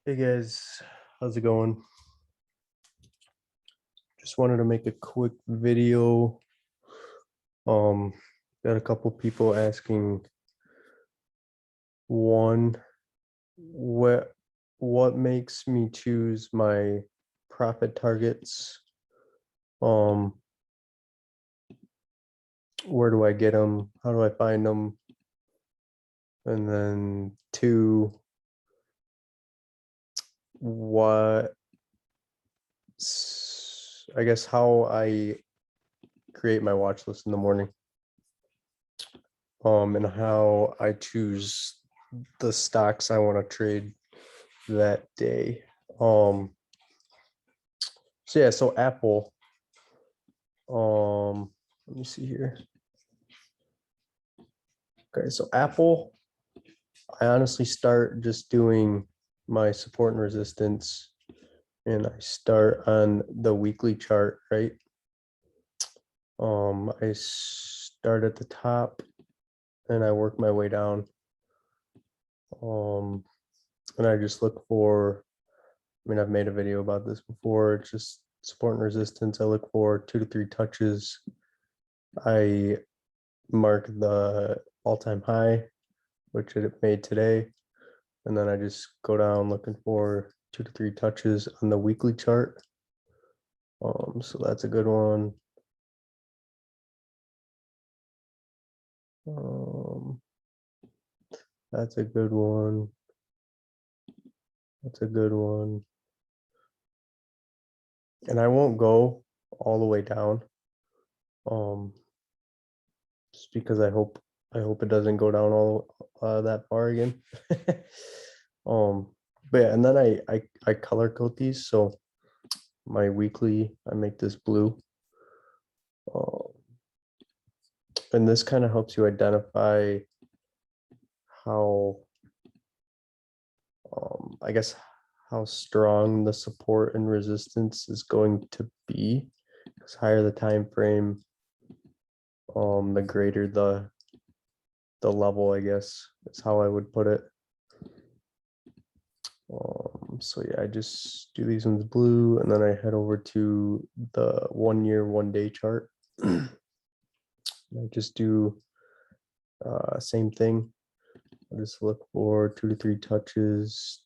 Hey guys, how's it going? Just wanted to make a quick video. Um, got a couple people asking one, what what makes me choose my profit targets? Um, where do I get them? How do I find them? And then two, what I guess how I create my watch list in the morning. And how I choose the stocks I want to trade that day. So yeah, so Apple. Let me see here. Okay, so Apple, I honestly start just doing my support and resistance, and I start on the weekly chart, right? I start at the top and I work my way down. And I just look for, I mean, I've made a video about this before. It's just support and resistance. I look for 2 to 3 touches. I mark the all-time high, which it made today, and then I just go down looking for 2 to 3 touches on the weekly chart. So that's a good one. Um, that's a good one. That's a good one. And I won't go all the way down. Um, just because I hope it doesn't go down all that far again. um, but yeah, and then I color code these. So my weekly, I make this blue. Um, and this kind of helps you identify how, I guess, how strong the support and resistance is going to be. Because higher the time frame, the greater the level, I guess, is how I would put it. So yeah, I just do these ones blue, and then I head over to the 1 year, 1 day chart. I just do same thing. I just look for 2 to 3 touches.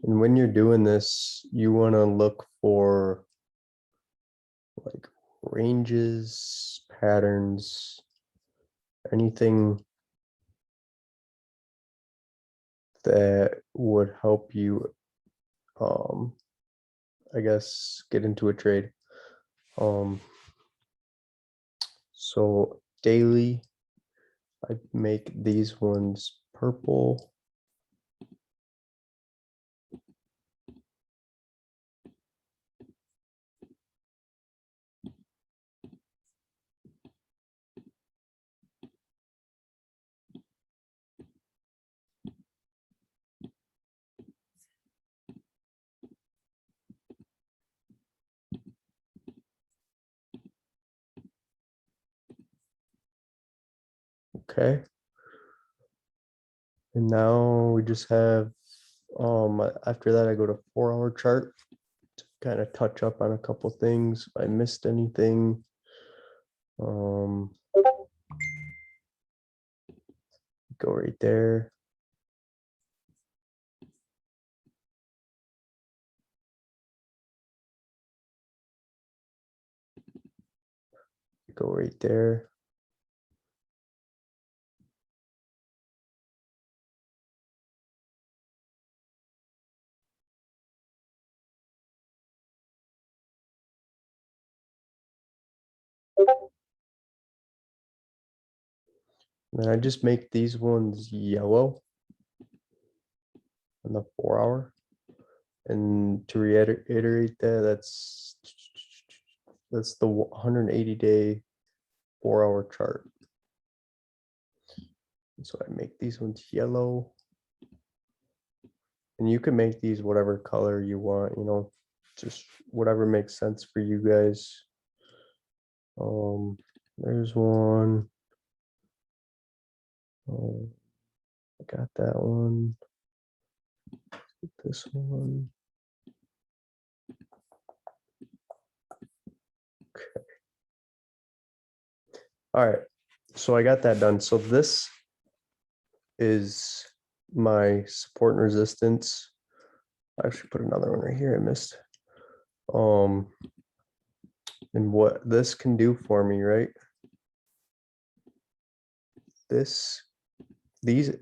And when you're doing this, you want to look for like ranges, patterns, anything that would help you, um, I guess, get into a trade. So daily, I make these ones purple. Okay. And now we just have, after that, I go to 4 hour chart to kind of touch up on a couple things. If I missed anything, go right there. Go right there. And then I just make these ones yellow on the 4 hour. And to reiterate that, that's the 180-day 4 hour chart. So I make these ones yellow. And you can make these whatever color you want, just whatever makes sense for you guys. There's one. I got that one. This one. Okay. All right. So I got that done. So this is my support and resistance. I actually put another one right here. I missed. And what this can do for me, right? These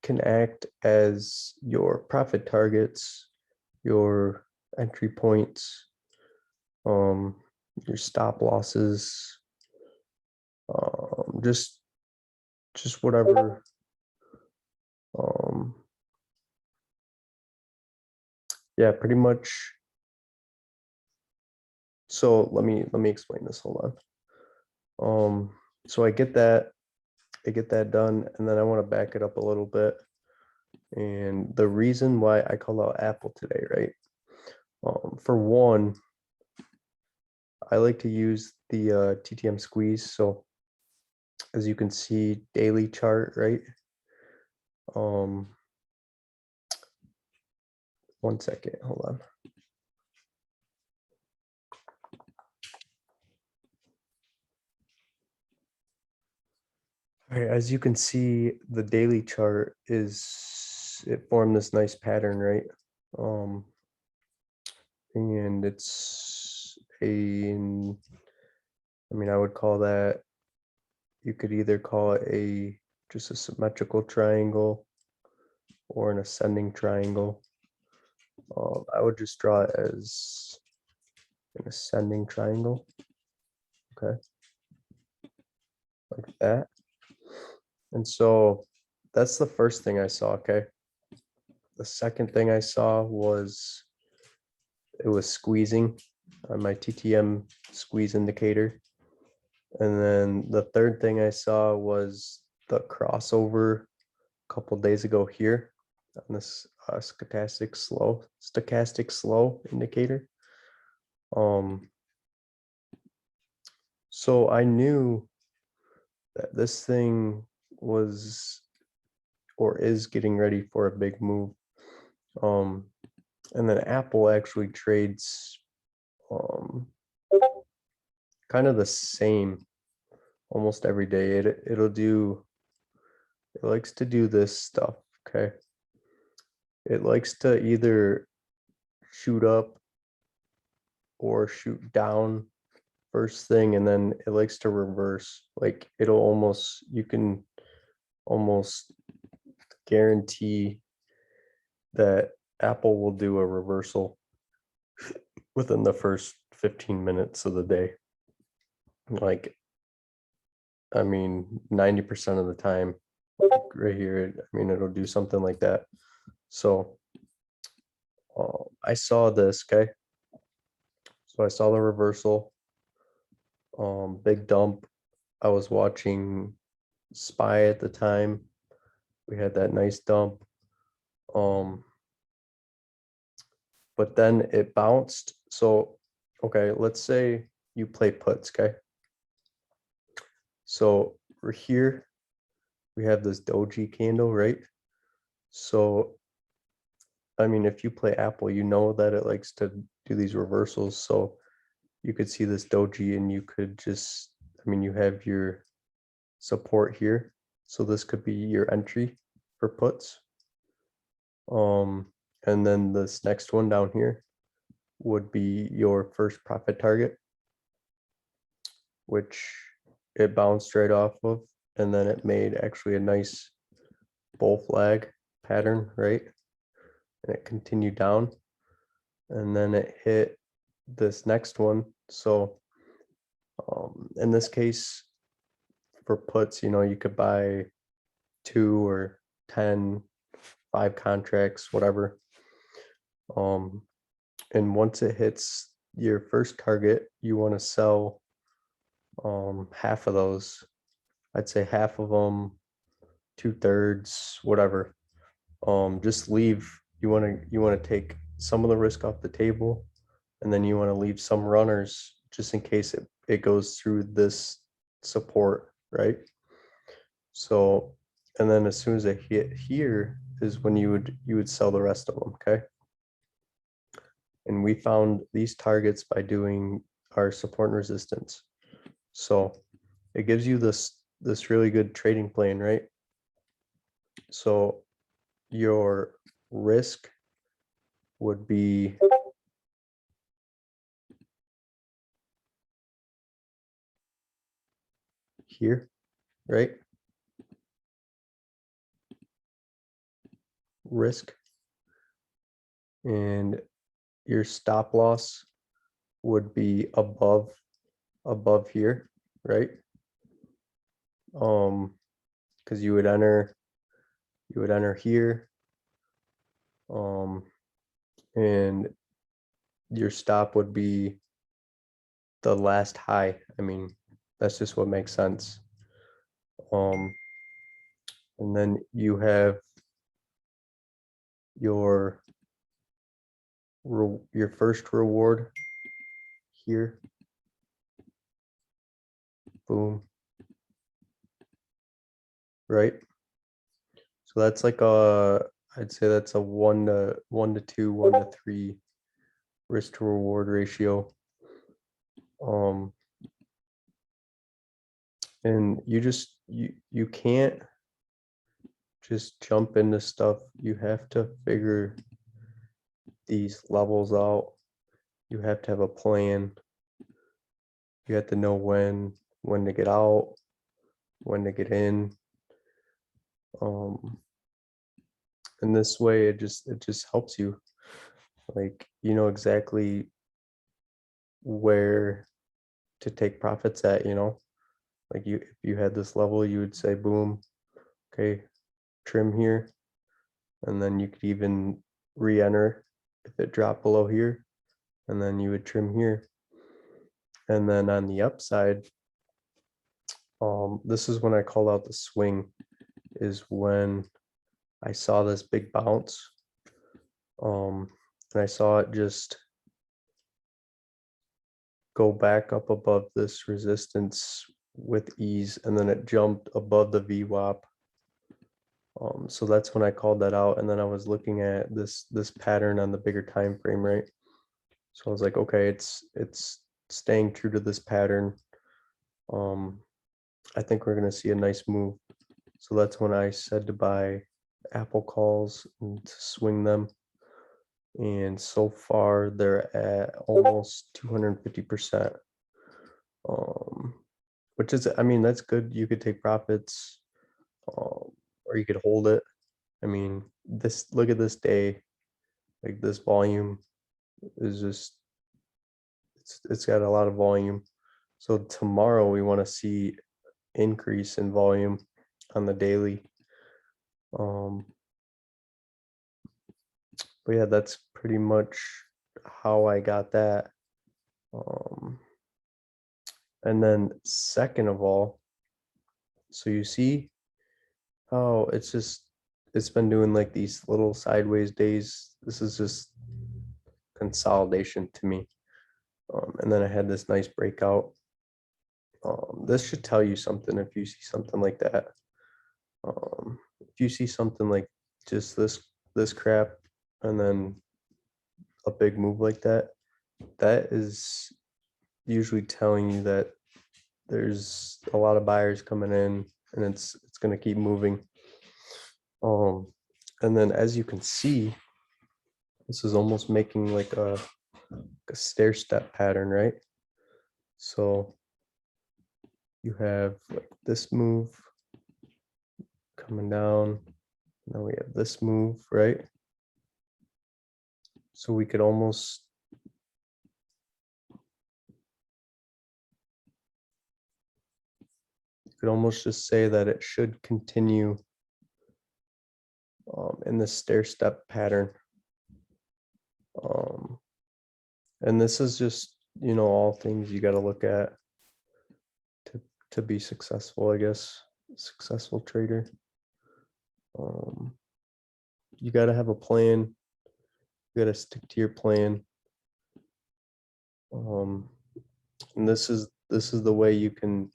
can act as your profit targets, your entry points, your stop losses, just whatever. Yeah, pretty much. So let me explain this. Hold on. So I get that done, and then I want to back it up a little bit. And the reason why I call out Apple today, right? For one, I like to use the TTM squeeze. So as you can see, daily chart, right? One second, hold on. All right, as you can see, the daily chart it formed this nice pattern, right? And it's I would call that, you could either call it just a symmetrical triangle or an ascending triangle. I would just draw it as an ascending triangle. Okay. Like that. And so that's the first thing I saw, okay? The second thing I saw was it was squeezing on my TTM squeeze indicator. And then the third thing I saw was the crossover a couple days ago here on this stochastic slow indicator. So I knew that this thing was or is getting ready for a big move. And then Apple actually trades kind of the same almost every day. It likes to do this stuff, okay? It likes to either shoot up or shoot down first thing, and then it likes to reverse. Like you can almost guarantee that Apple will do a reversal within the first 15 minutes of the day. Like, 90% of the time, right here, it'll do something like that. So I saw this, okay? So I saw the reversal, big dump. I was watching SPY at the time. We had that nice dump. But then it bounced. So, okay, let's say you play puts, okay? So we're here, we have this doji candle, right? So, if you play Apple, you know that it likes to do these reversals. So you could see this doji and you could just, you have your support here. So this could be your entry for puts. And then this next one down here would be your first profit target, which it bounced right off of, and then it made actually a nice bull flag pattern, right? And it continued down, and then it hit this next one. So in this case, for puts, you could buy 2 or 10, 5 contracts, whatever. And once it hits your first target, you want to sell half of those. I'd say half of them, 2/3, whatever. Just leave. You want to take some of the risk off the table, and then you want to leave some runners just in case it goes through this support, right? So, and then as soon as it hit here is when you would sell the rest of them, okay? And we found these targets by doing our support and resistance. So it gives you this really good trading plan, right? So your risk would be here, right? Risk. And your stop loss would be above here, right? Because you would enter here, and your stop would be the last high. I mean, that's just what makes sense. And then you have your first reward here. Boom. Right? So that's like I'd say that's a 1 to 2, 1 to 3 risk to reward ratio. And you can't just jump into stuff. You have to figure these levels out. You have to have a plan. You have to know when to get out, when to get in. And this way it just helps you. Like, you know exactly where to take profits at, you know. Like if you had this level, you would say, boom, okay, trim here. And then you could even re-enter if it dropped below here, and then you would trim here. And then on the upside, this is when I call out the swing, is when I saw this big bounce, and I saw it just go back up above this resistance with ease, and then it jumped above the VWAP. So that's when I called that out, and then I was looking at this pattern on the bigger time frame, right? So I was like, okay, it's staying true to this pattern. I think we're gonna see a nice move. So that's when I said to buy Apple calls and to swing them. And so far they're at almost 250%. Which is, I mean, that's good. You could take profits, or you could hold it. I mean, look at this day, like this volume is just, it's got a lot of volume. So tomorrow we want to see increase in volume on the daily. But yeah, that's pretty much how I got that. And then second of all, so you see how it's been doing like these little sideways days. This is just consolidation to me. And then I had this nice breakout. This should tell you something if you see something like that. If you see something like just this crap and then a big move like that, that is usually telling you that there's a lot of buyers coming in and it's going to keep moving. And then as you can see, this is almost making like a stair step pattern, right? So you have like this move coming down. Now we have this move, right? So we could almost just say that it should continue in this stair step pattern. And this is just, you know, all things you got to look at to be successful, I guess, successful trader. You got to have a plan. You got to stick to your plan. And this is the way you can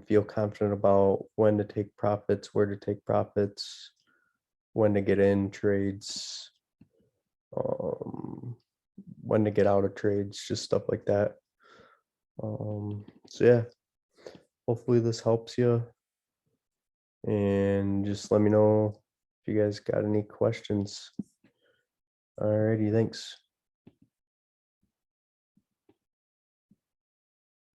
feel confident about when to take profits, where to take profits, when to get in trades, when to get out of trades, just stuff like that. So yeah, hopefully this helps you, and just let me know if you guys got any questions. Alrighty, thanks.